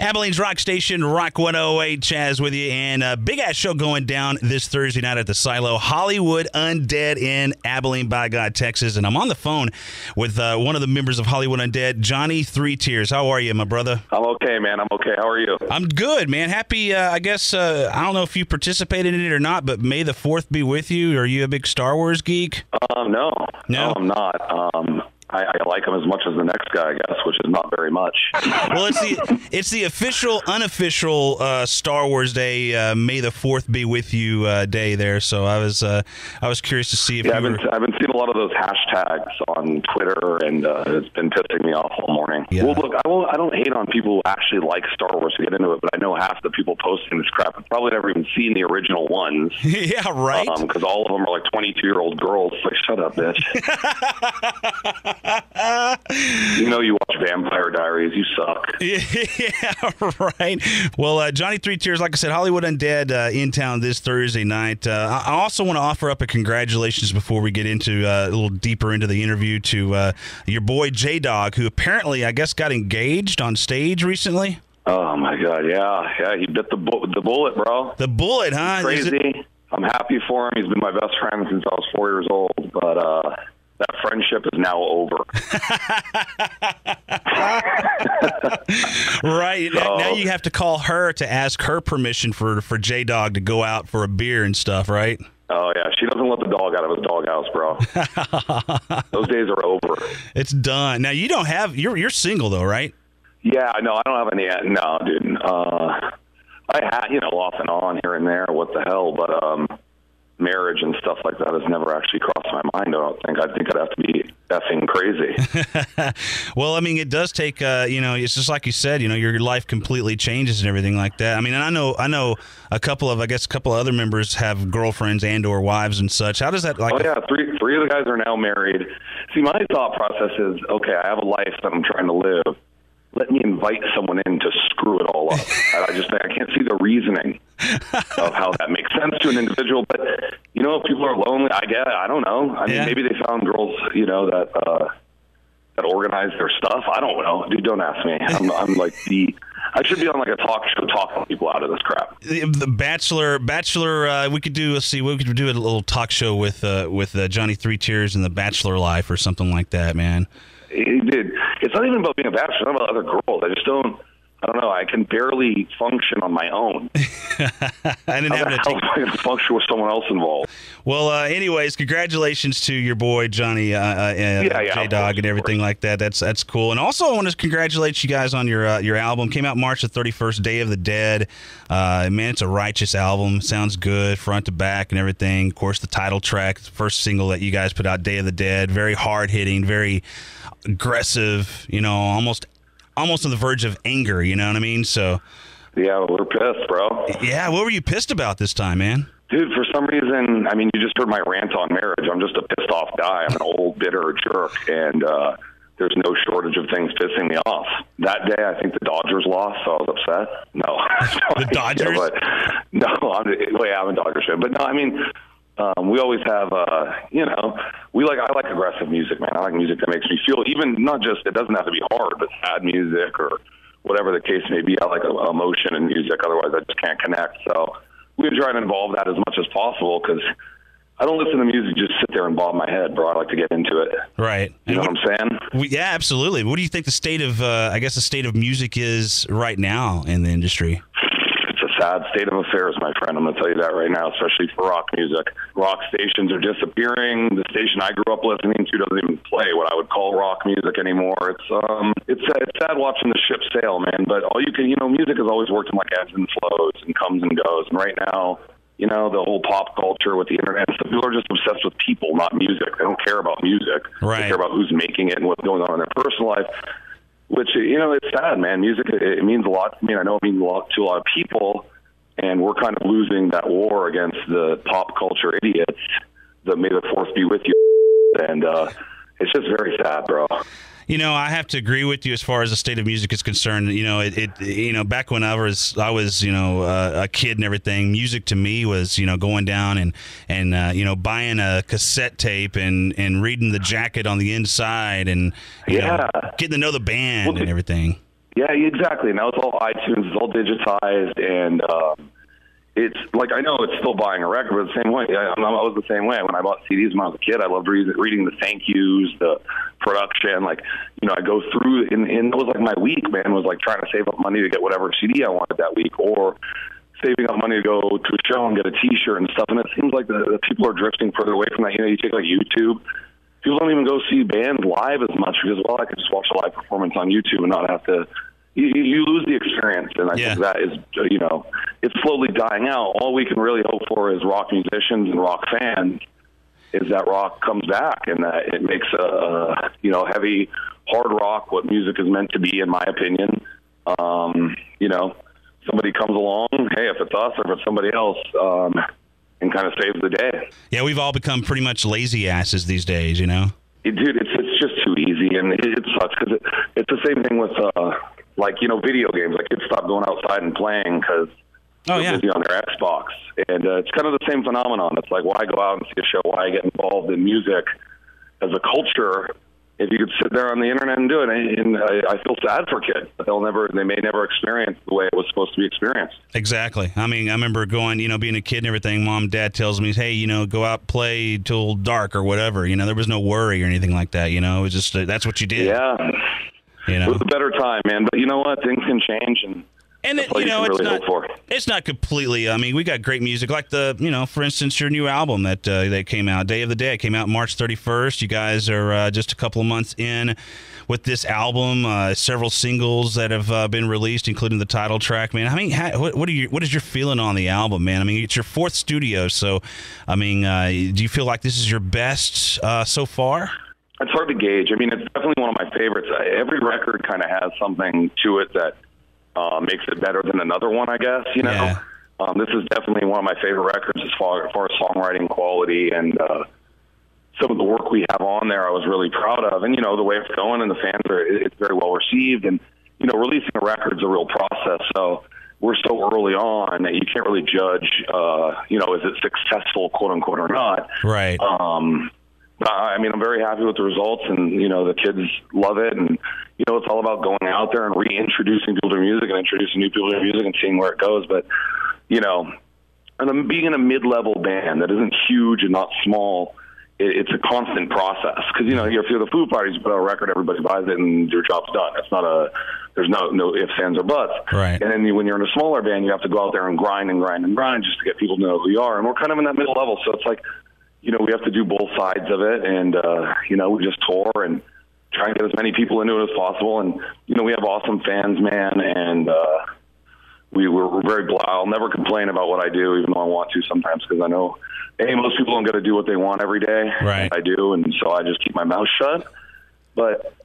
Abilene's Rock Station, Rock 108, Chaz with you, and a big-ass show going down this Thursday night at the Silo, Hollywood Undead in Abilene, by God, Texas. And I'm on the phone with one of the members of Hollywood Undead, Johnny Three Tears. How are you, my brother? I'm okay, man. I'm okay. How are you? I'm good, man. Happy, I guess, I don't know if you participated in it or not, but May the 4th be with you. Are you a big Star Wars geek? No, I'm not. I like him as much as the next guy, I guess, which is not very much. Well, it's the official, unofficial Star Wars Day, May the 4th be with you day there. So I was curious to see if I've been seeing a lot of those hashtags on Twitter, and it's been pissing me off all morning. Yeah. Well, look, I don't hate on people who actually like Star Wars to get into it, but I know half the people posting this crap have probably never even seen the original ones. Yeah, right. Because all of them are like 22-year-old girls. Like, shut up, bitch. You know you watch Vampire Diaries. You suck. Yeah, right. Well, Johnny Three Tears, like I said, Hollywood Undead in town this Thursday night. I also want to offer up a congratulations before we get into a little deeper into the interview to your boy J-Dog, who apparently, I guess, got engaged on stage recently. Oh, my God, yeah. He bit the bullet, bro. The bullet, huh? Crazy. I'm happy for him. He's been my best friend since I was 4 years old, but that friendship is now over. Right. So, now you have to call her to ask her permission for J-Dog to go out for a beer and stuff, right? Oh, yeah. She doesn't let the dog out of his doghouse, bro. Those days are over. It's done. Now, you don't have... You're single, though, right? Yeah, no, I don't have any... No, dude. I had, off and on here and there. What the hell? But, marriage and stuff like that has never actually crossed my mind. I don't think. I think I'd have to be effing crazy. Well, I mean, it does take. It's just like you said. Your life completely changes and everything like that. I mean, and I know a couple of other members have girlfriends and/or wives and such. How does that like? Oh yeah, three of the guys are now married. See, my thought process is, okay, I have a life that I'm trying to live. Let me invite someone in to screw it all up. I just think I can't see the reasoning of how that makes sense to an individual. But, if people are lonely, I don't know. I mean, maybe they found girls, that organize their stuff. I don't know. Dude, don't ask me. I'm like I should be on like a talk show talking people out of this crap. The Bachelor. We could do. Let's see. We could do a little talk show with Johnny Three Tears and the Bachelor Life or something like that, man. Dude, it's not even about being a bachelor. It's not about other girls. I don't know. I can barely function on my own. I didn't How the hell am I going to function with someone else involved? Well, anyways, congratulations to your boy Johnny, J-Dog, and everything like that. That's cool. And also, I want to congratulate you guys on your album. Came out March the 31st, Day of the Dead. Man, it's a righteous album. Sounds good, front to back, and everything. Of course, the title track, the first single that you guys put out, Day of the Dead. Very hard hitting, very aggressive. Almost on the verge of anger, you know what I mean? So, yeah, we're pissed, bro. Yeah, what were you pissed about this time, man? Dude, for some reason, I mean, you just heard my rant on marriage. I'm just a pissed off guy. I'm an old, bitter jerk, and there's no shortage of things pissing me off. That day, I think the Dodgers lost, so I was upset. No. The Dodgers? I'm a Dodgers fan. But no, I mean... we always have, I like aggressive music, man. I like music that makes me feel, even not just, it doesn't have to be hard, but sad music or whatever the case may be. I like emotion in music. Otherwise, I just can't connect. So we try to involve that as much as possible because I don't listen to music, just sit there and bob my head, bro. I like to get into it. Right. You know what I'm saying? Yeah, absolutely. What do you think the state of music is right now in the industry? Sad state of affairs, my friend. I'm going to tell you that right now, especially for rock music. Rock stations are disappearing. The station I grew up listening to doesn't even play what I would call rock music anymore. It's sad watching the ship sail, man. But all you can, music has always worked in like ebbs and flows and comes and goes. And right now, the whole pop culture with the internet and stuff, people are just obsessed with people, not music. They don't care about music. Right. They care about who's making it and what's going on in their personal life. Which, it's sad, man. Music, it means a lot. I mean, I know it means a lot to a lot of people, and we're kind of losing that war against the pop culture idiots that may the force be with you. And it's just very sad, bro. I have to agree with you as far as the state of music is concerned. Back when I was a kid and everything, music to me was, going down and buying a cassette tape and reading the jacket on the inside and, getting to know the band and everything. Yeah, exactly. Now it's all iTunes, it's all digitized, and it's like, I know it's still buying a record, but the same way. I was the same way when I bought CDs when I was a kid. I loved reading the thank yous, the production. Like, I go through, and it was like my week, man, was like trying to save up money to get whatever CD I wanted that week, or saving up money to go to a show and get a T-shirt and stuff. And it seems like the people are drifting further away from that. You take like YouTube. People don't even go see bands live as much because, well, I could just watch a live performance on YouTube and not have to. You lose the experience, and I think that is, it's slowly dying out. All we can really hope for as rock musicians and rock fans is that rock comes back and that it makes heavy, hard rock what music is meant to be, in my opinion. Somebody comes along, hey, if it's us or if it's somebody else, and kind of saves the day. Yeah, we've all become pretty much lazy asses these days, Dude, it's just too easy, and it sucks because it's the same thing with video games. Like, kids stop going outside and playing because they're busy on their Xbox, and it's kind of the same phenomenon. It's like, why go out and see a show? Why get involved in music as a culture if you could sit there on the internet and do it? And I feel sad for kids. They may never experience the way it was supposed to be experienced. Exactly. I mean, I remember going, being a kid and everything. Mom and Dad tells me, hey, go out, play till dark or whatever. There was no worry or anything like that. It was just that's what you did. Yeah. It was a better time, man. But you know what? Things can change, and it's not completely. I mean, we got great music, like for instance, your new album that came out, Day of the Dead, came out March 31st. You guys are just a couple of months in with this album. Several singles that have been released, including the title track. Man, I mean, what is your feeling on the album, man? I mean, it's your fourth studio, so I mean, do you feel like this is your best so far? It's hard to gauge. I mean, it's definitely one of my favorites. Every record kind of has something to it that makes it better than another one, I guess, Yeah. This is definitely one of my favorite records as far as songwriting quality, and some of the work we have on there I was really proud of. And, the way it's going and the fans it's very well received. And, releasing a record is a real process. So we're so early on that you can't really judge, is it successful, quote unquote, or not. Right. I mean, I'm very happy with the results, and, the kids love it. And, it's all about going out there and reintroducing people to music and introducing new people to music and seeing where it goes. But, and being in a mid-level band that isn't huge and not small, it's a constant process. Because, if you're the Foo Fighters, you put out a record, everybody buys it, and your job's done. It's not there's no ifs, ands, or buts. Right. And then when you're in a smaller band, you have to go out there and grind just to get people to know who you are. And we're kind of in that middle level. So it's like, we have to do both sides of it, and, we just tour and try and get as many people into it as possible. And, we have awesome fans, man, and we're very blessed. I'll never complain about what I do, even though I want to sometimes, because I know, most people don't get to do what they want every day. Right. I do, and so I just keep my mouth shut. But,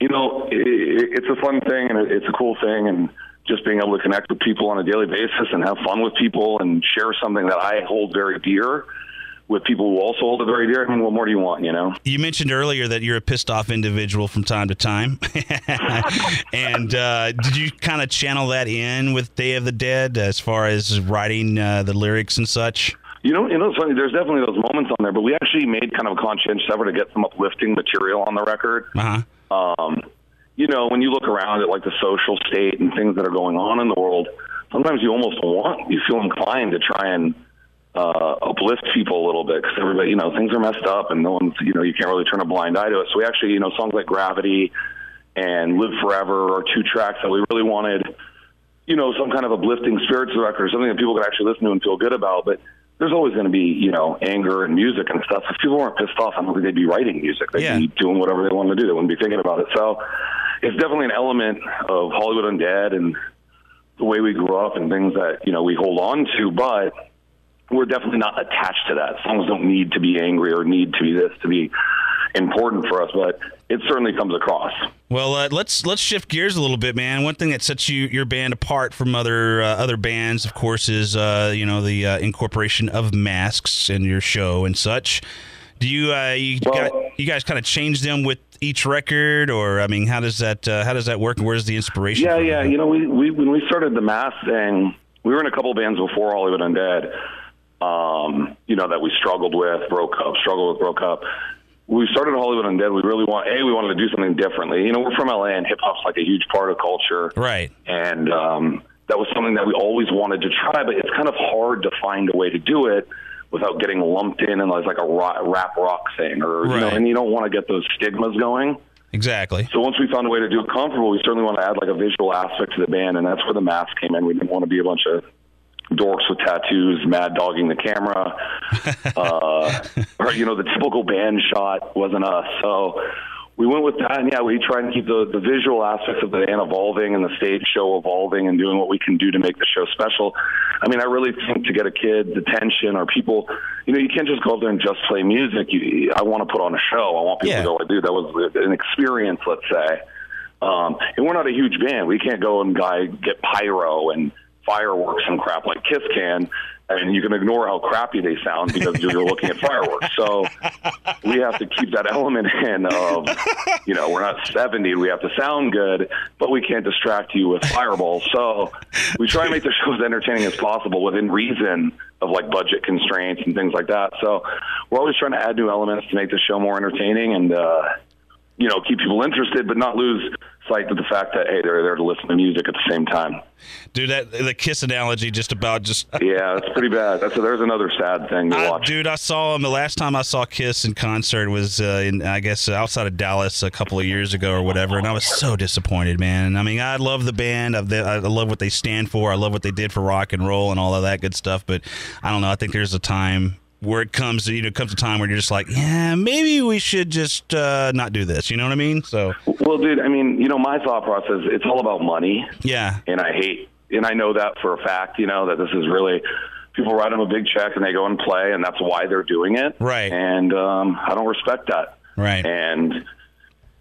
it's a fun thing, and it's a cool thing, and just being able to connect with people on a daily basis and have fun with people and share something that I hold very dear with people who also hold it very dear. I mean, what more do you want, You mentioned earlier that you're a pissed-off individual from time to time. And did you kind of channel that in with Day of the Dead as far as writing the lyrics and such? It's funny. There's definitely those moments on there, but we actually made kind of a conscientious effort to get some uplifting material on the record. Uh-huh. When you look around at, like, the social state and things that are going on in the world, sometimes you feel inclined to try and uplift people a little bit, because everybody, things are messed up, and no one's, you can't really turn a blind eye to it. So we actually, songs like Gravity and Live Forever are two tracks that we really wanted, some kind of uplifting spirits record, something that people could actually listen to and feel good about. But there's always going to be, anger and music and stuff. If people weren't pissed off, I don't think they'd be writing music. They'd be doing whatever they wanted to do. They wouldn't be thinking about it. So it's definitely an element of Hollywood Undead and the way we grew up and things that, we hold on to, but we're definitely not attached to that. Songs don't need to be angry or need to be this to be important for us, but it certainly comes across. Well, let's shift gears a little bit, man. One thing that sets your band apart from other bands, of course, is the incorporation of masks in your show and such. Do you guys kind of change them with each record, or I mean, how does that work, and where's the inspiration? Yeah. We when we started the mask thing, we were in a couple bands before Hollywood Undead. That we struggled with, broke up. we started Hollywood Undead, we wanted to do something differently. You know, we're from LA, and hip-hop's like a huge part of culture. Right. And that was something that we always wanted to try, but it's kind of hard to find a way to do it without getting lumped in and like a rap rock thing, or right. You know, and you don't want to get those stigmas going. Exactly. So once we found a way to do it comfortable, we certainly want to add like a visual aspect to the band, and that's where the mask came in. We didn't want to be a bunch of dorks with tattoos, mad dogging the camera, or you know, the typical band shot wasn't us. So we went with that, and yeah, we try and keep the visual aspects of the band evolving and the stage show evolving and doing what we can do to make the show special. I mean, I really think to get a kid's attention or people, you know, you can't just go up there and just play music. I want to put on a show. I want people to go, like, dude, that was an experience, let's say. And we're not a huge band. We can't go and get pyro and fireworks and crap like Kiss can, and you can ignore how crappy they sound because you're looking at fireworks. So we have to keep that element in of, you know, we're not 70, we have to sound good, but we can't distract you with fireballs. So we try and make the show as entertaining as possible within reason of like budget constraints and things like that. So we're always trying to add new elements to make the show more entertaining and, you know, keep people interested, but not lose sight of the fact that, hey, they're there to listen to music at the same time. Dude, the Kiss analogy yeah, that's pretty bad. There's another sad thing to watch. Dude, I saw him the last time I saw Kiss in concert was I guess outside of Dallas a couple of years ago or whatever, and I was so disappointed, man. I mean, I love the band. I love what they stand for. I love what they did for rock and roll and all of that good stuff, but I don't know. I think there's a time where it comes a time where you're just like, yeah, maybe we should just not do this. You know what I mean? So, well, dude, I mean, you know, my thought process, it's all about money. Yeah. And I know that for a fact, you know, that this is really, people write them a big check and they go and play, and that's why they're doing it. Right. And I don't respect that. Right. And,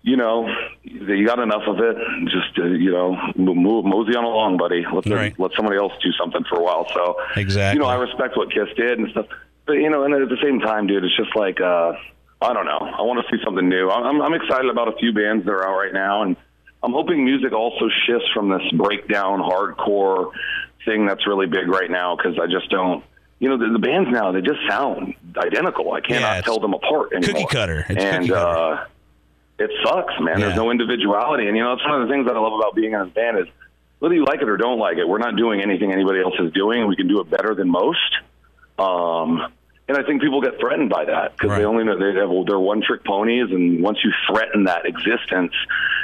you know, you got enough of it. Just, you know, mosey on along, buddy. Let somebody else do something for a while. So, exactly. You know, I respect what Kiss did and stuff. But, you know, and at the same time, dude, it's just like, I don't know. I want to see something new. I'm excited about a few bands that are out right now, and I'm hoping music also shifts from this breakdown, hardcore thing that's really big right now, because I just don't, you know, the bands now, they just sound identical. I cannot tell them apart anymore. Cookie cutter. It sucks, man. There's no individuality. And, you know, it's one of the things that I love about being in this band is whether you like it or don't like it, we're not doing anything anybody else is doing. We can do it better than most. And I think people get threatened by that because they only know they're one-trick ponies, and once you threaten that existence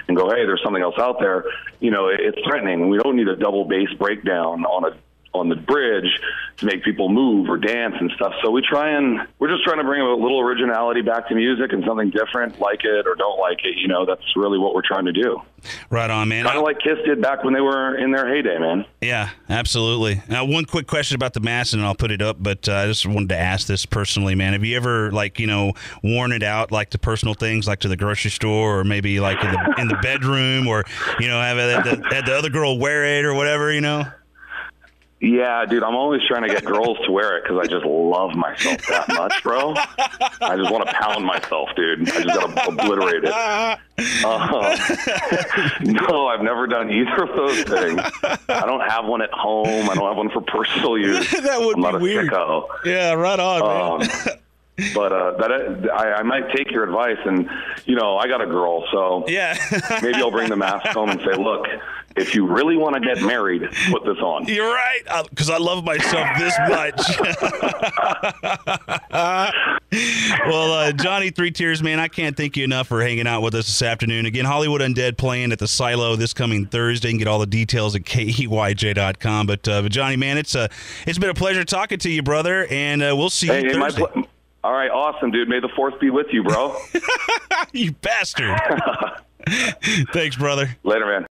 and go, hey, there's something else out there, you know, it's threatening. We don't need a double bass breakdown on the bridge to make people move or dance and stuff. So we're just trying to bring a little originality back to music and something different, like it or don't like it. You know, that's really what we're trying to do. Right on, man. Kind of like Kiss did back when they were in their heyday, man. Yeah, absolutely. Now, one quick question about the mask, and I'll put it up, but I just wanted to ask this personally, man. Have you ever, like, you know, worn it out, like to personal things, like to the grocery store, or maybe like in the bedroom, or, you know, had the other girl wear it or whatever, you know? Yeah, dude, I'm always trying to get girls to wear it because I just love myself that much, bro. I just want to pound myself, dude. I just got to obliterate it. No, I've never done either of those things. I don't have one at home. I don't have one for personal use. That would be weird. Sicko. Yeah, right on, man. But I might take your advice, and, you know, I got a girl, so yeah. Maybe I'll bring the mask home and say, look, if you really want to get married, put this on. You're right, because I love myself this much. Well, Johnny Three Tears, man, I can't thank you enough for hanging out with us this afternoon. Again, Hollywood Undead playing at the Silo this coming Thursday. You can get all the details at KEYJ.com. But Johnny, man, it's been a pleasure talking to you, brother, and we'll see you Thursday. All right, awesome, dude. May the force be with you, bro. You bastard. Thanks, brother. Later, man.